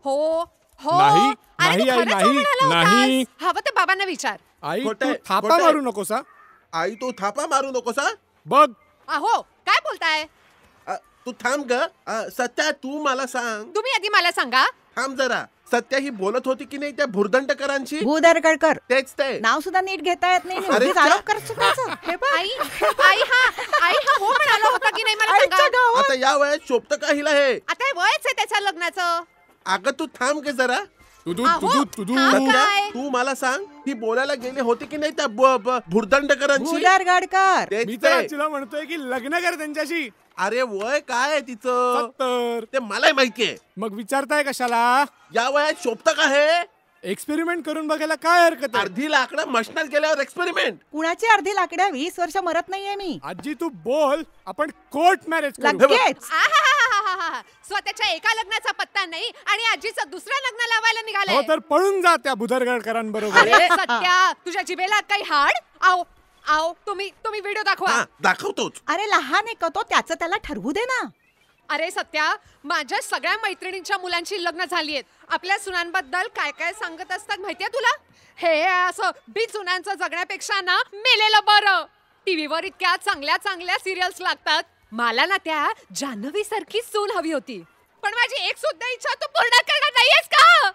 हो हो नाही, अरे तू नाही, आई, खरंच नाही, हो म्हणाला नाही. होतास. हवं तर बाबांना विचार. आई खोटं तू आहे, थापा खोटं आहे. मारू नकोस हा. आई तू थापा मारू नकोस हा. बघ अहो काय बोलताय तू थांब ग. सत्या तू मला सांग. तुम्ही आधी मला सांगा. थांब जरा. सत्या ही बोलत होती की नाही त्या भुर्दंडकरांशी? भूदरगडकर तेच ते. नाव सुद्धा नीट घेता येत नाही. अरे उगीच आरोप कर चुकायचं. हे बघ. आई आई हा हो म्हणाला होता की नाही मला आईच्या सांगा. गावात आता या वयात शोभत का हिला हे? आता हे वयच आहे त्याच्या लग्नाचं. अगं तू थांब गे जरा. तुदू अहो, तुदू तुदू थांब. सत्या काय? तू मला सांग ही बोलायला गेली होती की नाही त्या भुर्दंडकरांशी? भूदरगडकर तेच मी तर ते. तिला म्हणतोय की लग्न कर त्यांच्याशी. अरे वय काय आहे तिचं? 70. ते मलाही माहितीये. मग विचारताय कशाला? या वयात शोभत का हे? एक्सपेरिमेंट करून बघायला काय हरकत आहे? अर्धी लाकडं मशनात गेल्यावर एक्सपेरिमेंट. कुणाची अर्धी लाकड्या 20 वर्ष मरत नाहीये मी. आजी तू बोल, आपण कोर्ट मॅरेज करू. लगेच आहाहाहाहा. स्वतःच्या एका लग्नाचा पत्ता नाही आणि आजीचं दुसरं लग्न लावायला निघालंय. हो तर पळून जा त्या भुदरगडकरांबरोबर. अरे सत्या तुझ्या जिभेला काही हाड. आओ आओ तुम्ही व्हिडिओ दाखवा. हा दाखवतोच. अरे लहान आहे का तो, त्याचं त्याला ठरवू दे ना. अरे सत्या माझ्या सगळ्या मैत्रिणींच्या मुलांची लग्न झाली आहेत. आपल्या सुनांबद्दल काय काय सांगत असतात माहितीये तुला? हे असं सुनांचं जगण्यापेक्षा ना मेलेलं बरं. टीव्हीवर इतक्या चांगल्या चांगल्या सिरियल्स लागतात. मला ना त्या जान्हवी सारखी सून हवी होती, पण माझी एक सुद्धा इच्छा तू पूर्ण करणार नाहीयेस का?